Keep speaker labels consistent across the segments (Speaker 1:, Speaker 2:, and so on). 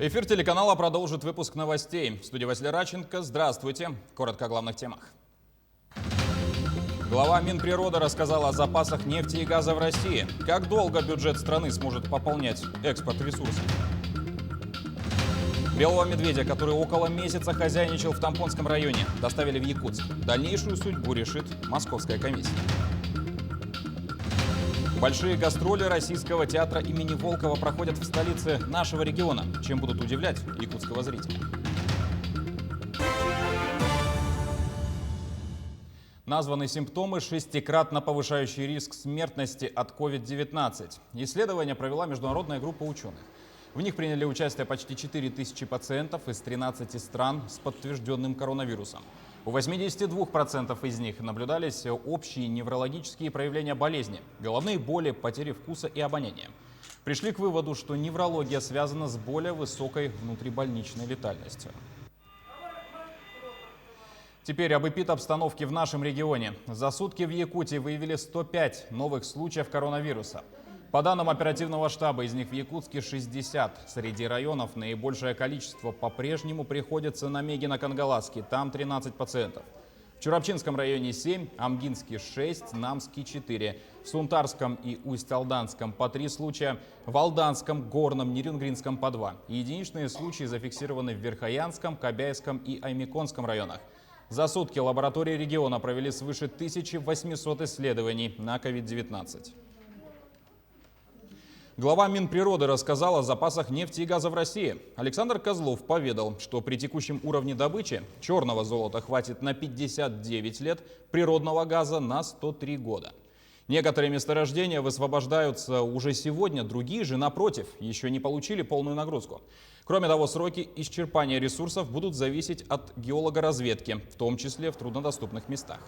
Speaker 1: Эфир телеканала продолжит выпуск новостей. В студии Василий Раченко. Здравствуйте. Коротко о главных темах. Глава Минприроды рассказал о запасах нефти и газа в России. Как долго бюджет страны сможет пополнять экспорт ресурсов? Белого медведя, который около месяца хозяйничал в Тампонском районе, доставили в Якутск. Дальнейшую судьбу решит московская комиссия. Большие гастроли Российского театра имени Волкова проходят в столице нашего региона. Чем будут удивлять якутского зрителя? Названы симптомы, шестикратно повышающие риск смертности от COVID-19. Исследование провела международная группа ученых. В них приняли участие почти 4000 пациентов из 13 стран с подтвержденным коронавирусом. У 82% из них наблюдались общие неврологические проявления болезни, головные боли, потери вкуса и обоняния. Пришли к выводу, что неврология связана с более высокой внутрибольничной летальностью. Теперь об эпидобстановке в нашем регионе. За сутки в Якутии выявили 105 новых случаев коронавируса. По данным оперативного штаба, из них в Якутске 60. Среди районов наибольшее количество по-прежнему приходится на Мегино-Кангаласский, там 13 пациентов. В Чурапчинском районе 7, Амгинске 6, Намске 4, в Сунтарском и Усть-Алданском по 3 случая, в Алданском, Горном, Нерюнгринском по 2. Единичные случаи зафиксированы в Верхоянском, Кобяйском и Аймиконском районах. За сутки лаборатории региона провели свыше 1800 исследований на COVID-19. Глава Минприроды рассказал о запасах нефти и газа в России. Александр Козлов поведал, что при текущем уровне добычи черного золота хватит на 59 лет, природного газа на 103 года. Некоторые месторождения высвобождаются уже сегодня, другие же, напротив, еще не получили полную нагрузку. Кроме того, сроки исчерпания ресурсов будут зависеть от геологоразведки, в том числе в труднодоступных местах.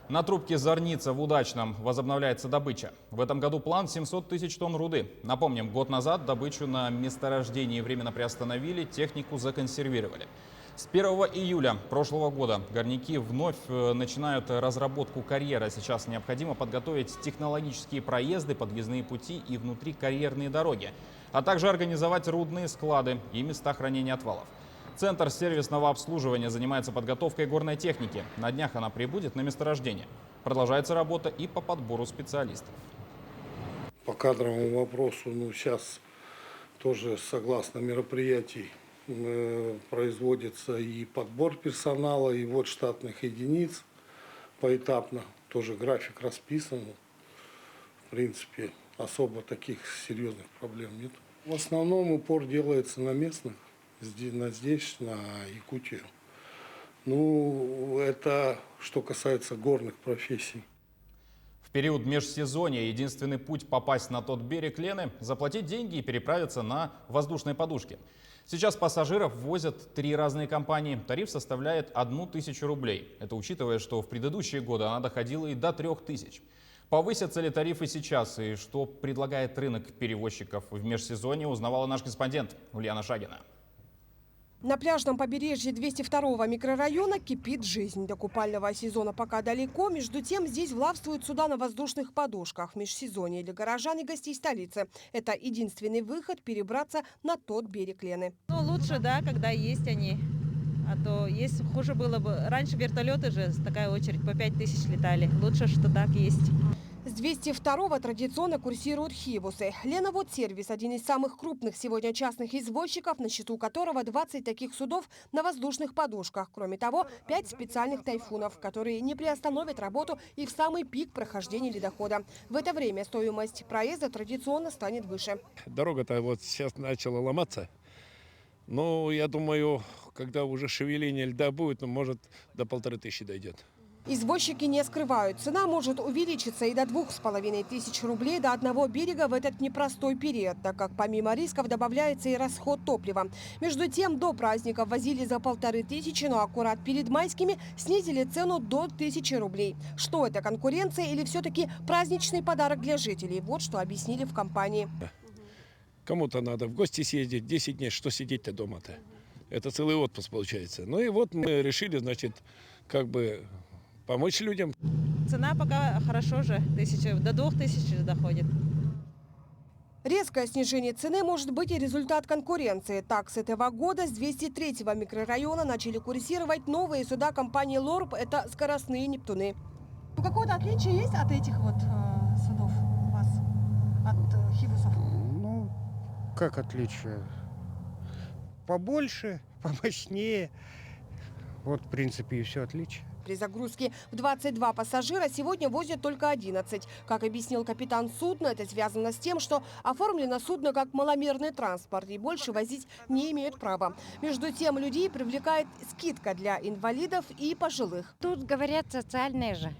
Speaker 1: На трубке Зорница в Удачном возобновляется добыча. В этом году план 700 тысяч тонн руды. Напомним, год назад добычу на месторождении временно приостановили, технику законсервировали. С 1 июля прошлого года горняки вновь начинают разработку карьера. Сейчас необходимо подготовить технологические проезды, подъездные пути и внутрикарьерные дороги, а также организовать рудные склады и места хранения отвалов. Центр сервисного обслуживания занимается подготовкой горной техники. На днях она прибудет на месторождение. Продолжается работа и по подбору специалистов.
Speaker 2: По кадровому вопросу, сейчас тоже согласно мероприятий производится и подбор персонала, и вот штатных единиц поэтапно. Тоже график расписан. В принципе, особо таких серьезных проблем нет. В основном упор делается на местных. Здесь, на Якутию. Это что касается горных профессий.
Speaker 1: В период межсезонья единственный путь попасть на тот берег Лены – заплатить деньги и переправиться на воздушной подушке. Сейчас пассажиров возят 3 разные компании. Тариф составляет 1000 рублей. Это учитывая, что в предыдущие годы она доходила и до 3000. Повысятся ли тарифы сейчас и что предлагает рынок перевозчиков в межсезонье, узнавала наш корреспондент Ульяна Шагина.
Speaker 3: На пляжном побережье 202-го микрорайона кипит жизнь. До купального сезона пока далеко. Между тем, здесь влавствуют суда на воздушных подушках в межсезонье для горожан и гостей столицы. Это единственный выход перебраться на тот берег Лены.
Speaker 4: Лучше, да, когда есть они. А то есть хуже было бы. Раньше вертолеты же, такая очередь, по 5000 летали. Лучше, что так есть.
Speaker 3: С 202-го традиционно курсируют хибусы. Лена сервис – один из самых крупных сегодня частных извозчиков, на счету которого 20 таких судов на воздушных подушках. Кроме того, 5 специальных тайфунов, которые не приостановят работу и в самый пик прохождения ледохода. В это время стоимость проезда традиционно станет выше.
Speaker 5: Дорога-то вот сейчас начала ломаться. Но я думаю, когда уже шевеление льда будет, может до 1500 дойдет.
Speaker 3: Извозчики не скрывают. Цена может увеличиться и до 2500 рублей до одного берега в этот непростой период, так как помимо рисков добавляется и расход топлива. Между тем, до праздников возили за 1500, но аккурат перед майскими снизили цену до 1000 рублей. Что это, конкуренция или все-таки праздничный подарок для жителей? Вот что объяснили в компании.
Speaker 5: Кому-то надо в гости съездить, 10 дней, что сидеть-то дома-то? Это целый отпуск получается. Ну и вот мы решили, значит, помочь людям.
Speaker 4: Цена пока хорошо же, до 2000 доходит.
Speaker 3: Резкое снижение цены может быть и результат конкуренции. Так, с этого года с 203-го микрорайона начали курсировать новые суда компании «Лорб». Это скоростные «Нептуны». Какое-то отличие есть от этих вот судов у вас, от «Хибусов»?
Speaker 6: Ну, как отличие? Побольше, помощнее. Вот, в принципе, и все отличие.
Speaker 3: При загрузке в 22 пассажира сегодня возят только 11. Как объяснил капитан судна, это связано с тем, что оформлено судно как маломерный транспорт и больше возить не имеют права. Между тем, людей привлекает скидка для инвалидов и пожилых.
Speaker 7: Тут, говорят, социальные же,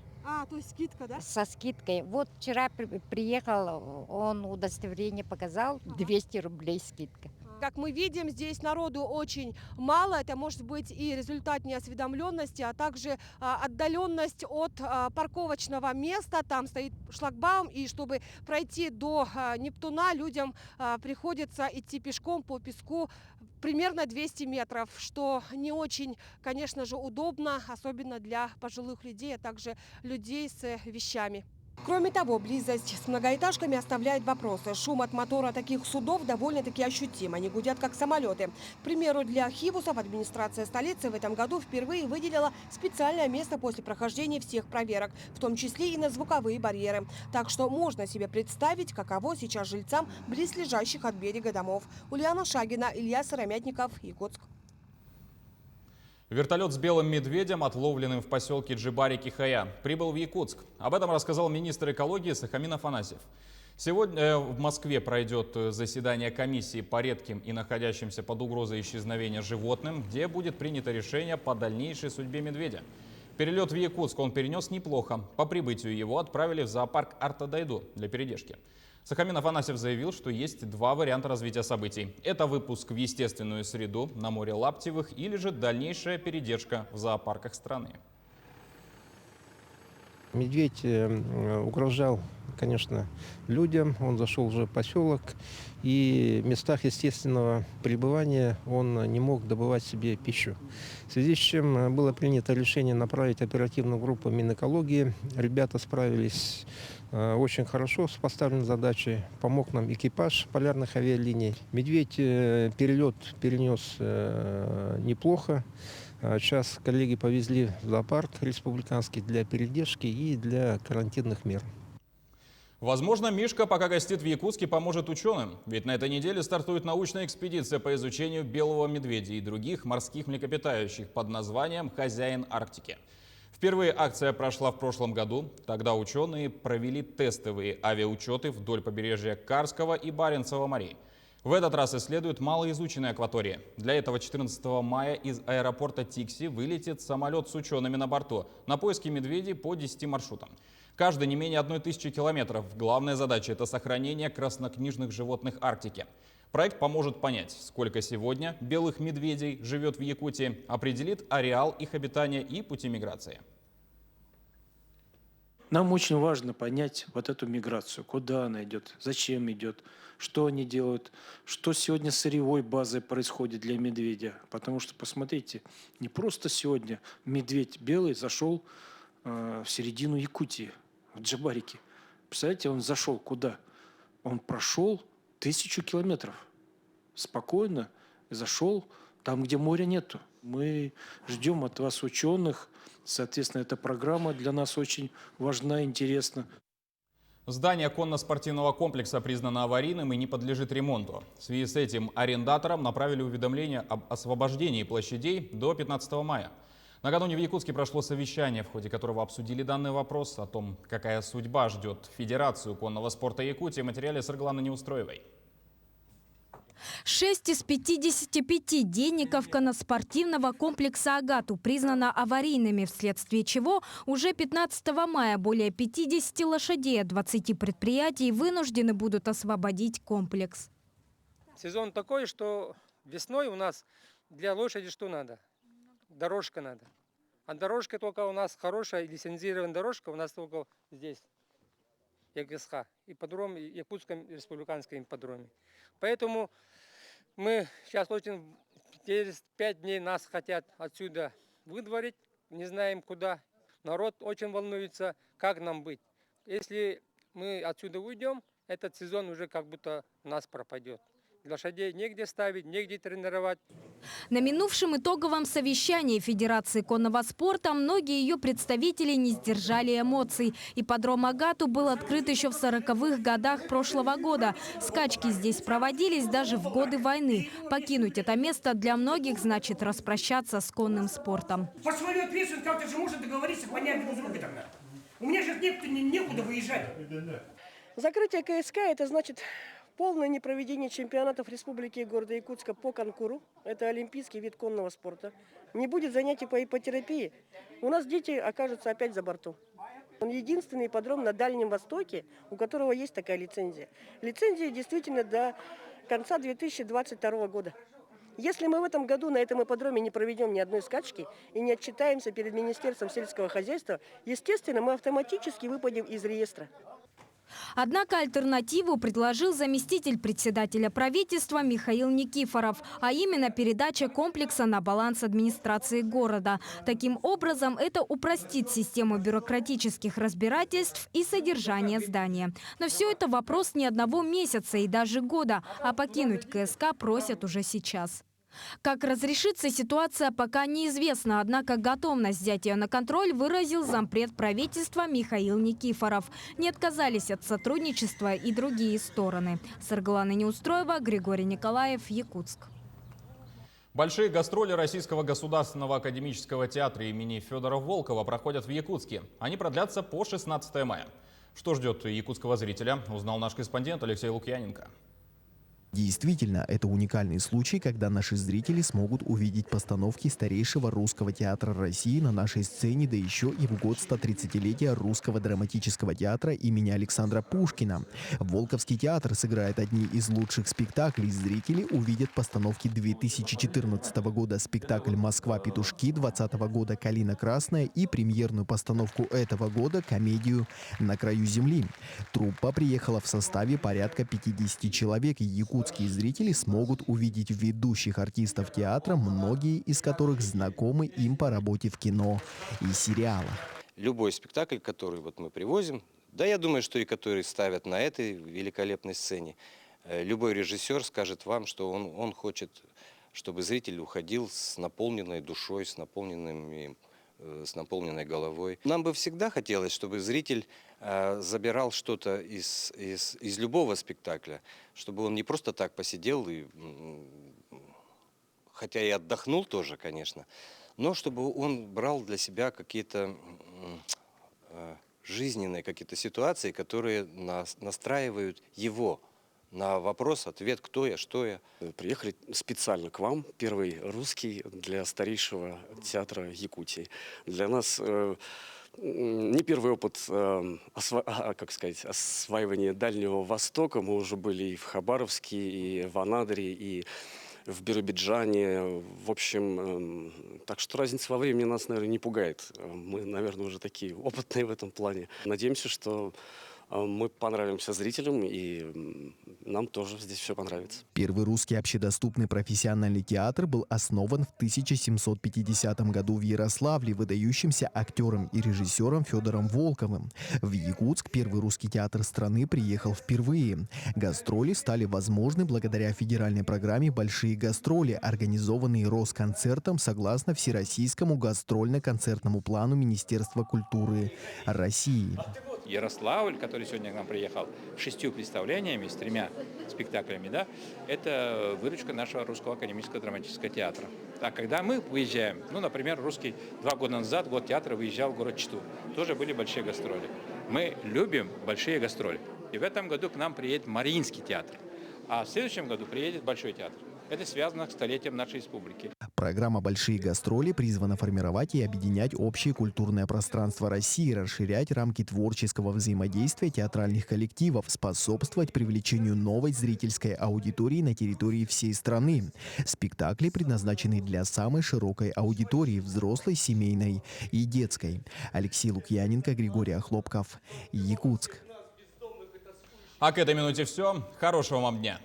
Speaker 3: То есть скидка, да?
Speaker 7: со скидкой. Вот вчера приехал, он удостоверение показал, 200 рублей скидка.
Speaker 3: Как мы видим, здесь народу очень мало. Это может быть и результат неосведомленности, а также отдаленность от парковочного места. Там стоит шлагбаум, и чтобы пройти до Нептуна, людям приходится идти пешком по песку примерно 200 метров, что не очень, конечно же, удобно, особенно для пожилых людей, а также людей с вещами. Кроме того, близость с многоэтажками оставляет вопросы. Шум от мотора таких судов довольно-таки ощутим. Они гудят, как самолеты. К примеру, для «Хибусов» администрация столицы в этом году впервые выделила специальное место после прохождения всех проверок, в том числе и на звуковые барьеры. Так что можно себе представить, каково сейчас жильцам близлежащих от берега домов. Ульяна Шагина, Илья Сыромятников, Якутск.
Speaker 1: Вертолет с белым медведем, отловленным в поселке Джибари-Кихая, прибыл в Якутск. Об этом рассказал министр экологии Сахамин Афанасьев. Сегодня в Москве пройдет заседание комиссии по редким и находящимся под угрозой исчезновения животным, где будет принято решение по дальнейшей судьбе медведя. Перелет в Якутск он перенес неплохо. По прибытию его отправили в зоопарк Артадайду для передержки. Сахамин Афанасьев заявил, что есть два варианта развития событий. Это выпуск в естественную среду на море Лаптевых или же дальнейшая передержка в зоопарках страны.
Speaker 6: Медведь угрожал, конечно, людям. Он зашел уже в поселок. И в местах естественного пребывания он не мог добывать себе пищу. В связи с чем было принято решение направить оперативную группу Минэкологии. Ребята справились очень хорошо с поставленной задачей. Помог нам экипаж полярных авиалиний. Медведь перелет перенес неплохо. Сейчас коллеги повезли в зоопарк республиканский для передержки и для карантинных мер.
Speaker 1: Возможно, Мишка, пока гостит в Якутске, поможет ученым. Ведь на этой неделе стартует научная экспедиция по изучению белого медведя и других морских млекопитающих под названием «Хозяин Арктики». Впервые акция прошла в прошлом году. Тогда ученые провели тестовые авиаучеты вдоль побережья Карского и Баренцева морей. В этот раз исследуют малоизученные акватории. Для этого 14 мая из аэропорта Тикси вылетит самолет с учеными на борту на поиски медведей по 10 маршрутам. Каждый не менее 1000 километров. Главная задача – это сохранение краснокнижных животных Арктики. Проект поможет понять, сколько сегодня белых медведей живет в Якутии, определит ареал их обитания и пути миграции.
Speaker 8: Нам очень важно понять вот эту миграцию, куда она идет, зачем идет, что они делают, что сегодня с сырьевой базой происходит для медведя. Потому что, посмотрите, не просто сегодня медведь белый зашел в середину Якутии, в Джибарики. Представляете, он зашел куда? Он прошел 1000 километров. Спокойно зашел там, где моря нету. Мы ждем от вас, ученых. Соответственно, эта программа для нас очень важна и интересна.
Speaker 1: Здание конно-спортивного комплекса признано аварийным и не подлежит ремонту. В связи с этим арендаторам направили уведомление об освобождении площадей до 15 мая. Накануне в Якутске прошло совещание, в ходе которого обсудили данный вопрос. О том, какая судьба ждет Федерацию конного спорта Якутии, в материале Сыргланы Неустроевой.
Speaker 9: 6 из 55 денников конноспортивного комплекса «Агату» признано аварийными, вследствие чего уже 15 мая более 50 лошадей от 20 предприятий вынуждены будут освободить комплекс.
Speaker 10: Сезон такой, что весной у нас для лошади что надо? Дорожка надо. А дорожка только у нас хорошая, лицензированная дорожка у нас только здесь, ЕГСХ, ипподром, Якутском республиканском ипподроме. Поэтому мы сейчас очень, через 5 дней нас хотят отсюда выдворить, не знаем куда. Народ очень волнуется, как нам быть. Если мы отсюда уйдем, этот сезон уже как будто у нас пропадет. Лошадей негде ставить, негде тренировать.
Speaker 9: На минувшем итоговом совещании Федерации конного спорта многие ее представители не сдержали эмоций. Ипподром Агату был открыт еще в 40-х годах прошлого года. Скачки здесь проводились даже в годы войны. Покинуть это место для многих значит распрощаться с конным спортом.
Speaker 11: По свою ответственность как-то же можно договориться, понять друг друга тогда. У меня же некуда выезжать.
Speaker 3: Закрытие КСК – это значит полное непроведение чемпионатов республики и города Якутска по конкуру. Это олимпийский вид конного спорта. Не будет занятий по иппотерапии. У нас дети окажутся опять за борту. Он единственный ипподром на Дальнем Востоке, у которого есть такая лицензия. Лицензия действительно до конца 2022 года. Если мы в этом году на этом ипподроме не проведем ни одной скачки и не отчитаемся перед Министерством сельского хозяйства, естественно, мы автоматически выпадем из реестра.
Speaker 9: Однако альтернативу предложил заместитель председателя правительства Михаил Никифоров, а именно передача комплекса на баланс администрации города. Таким образом, это упростит систему бюрократических разбирательств и содержания здания. Но все это вопрос не одного месяца и даже года, а покинуть КСК просят уже сейчас. Как разрешится ситуация, пока неизвестно, однако готовность взять ее на контроль выразил зампред правительства Михаил Никифоров. Не отказались от сотрудничества и другие стороны. Саргалана Неустроева, Григорий Николаев, Якутск.
Speaker 1: Большие гастроли Российского государственного академического театра имени Федора Волкова проходят в Якутске. Они продлятся по 16 мая. Что ждет якутского зрителя, узнал наш корреспондент Алексей Лукьяненко.
Speaker 12: Действительно, это уникальный случай, когда наши зрители смогут увидеть постановки старейшего русского театра России на нашей сцене, да еще и в год 130-летия Русского драматического театра имени Александра Пушкина. Волковский театр сыграет одни из лучших спектаклей. Зрители увидят постановки 2014 года, спектакль «Москва-петушки», 2020 года «Калина красная» и премьерную постановку этого года комедию «На краю земли». Труппа приехала в составе порядка 50 человек. Якутские зрители смогут увидеть ведущих артистов театра, многие из которых знакомы им по работе в кино и сериалах.
Speaker 13: Любой спектакль, который мы привозим, да, я думаю, что и который ставят на этой великолепной сцене, любой режиссер скажет вам, что он хочет, чтобы зритель уходил с наполненной душой, с наполненной головой. Нам бы всегда хотелось, чтобы зритель забирал что-то из любого спектакля, чтобы он не просто так посидел, хотя и отдохнул тоже, конечно, но чтобы он брал для себя какие-то жизненные какие-то ситуации, которые настраивают его на вопрос-ответ, кто я, что я.
Speaker 14: Приехали специально к вам, первый русский для старейшего театра Якутии. Для нас не первый опыт осваивания Дальнего Востока. Мы уже были и в Хабаровске, и в Анадыре, и в Биробиджане. В общем, так что разница во времени нас, наверное, не пугает. Мы, наверное, уже такие опытные в этом плане. Надеемся, что мы понравимся зрителям, и нам тоже здесь все понравится.
Speaker 12: Первый русский общедоступный профессиональный театр был основан в 1750 году в Ярославле выдающимся актером и режиссером Федором Волковым. В Якутск первый русский театр страны приехал впервые. Гастроли стали возможны благодаря федеральной программе «Большие гастроли», организованные Росконцертом согласно Всероссийскому гастрольно-концертному плану Министерства культуры России.
Speaker 15: Ярославль, который сегодня к нам приехал, 6 представлениями, с 3 спектаклями, да, это выручка нашего Русского академического драматического театра. А когда мы выезжаем, например, русский 2 года назад, год театра, выезжал в город Читу, тоже были большие гастроли. Мы любим большие гастроли. И в этом году к нам приедет Мариинский театр, а в следующем году приедет Большой театр. Это связано с столетием нашей республики.
Speaker 12: Программа «Большие гастроли» призвана формировать и объединять общее культурное пространство России, расширять рамки творческого взаимодействия театральных коллективов, способствовать привлечению новой зрительской аудитории на территории всей страны. Спектакли предназначены для самой широкой аудитории – взрослой, семейной и детской. Алексей Лукьяненко, Григорий Охлопков, Якутск.
Speaker 1: А к этой минуте все. Хорошего вам дня.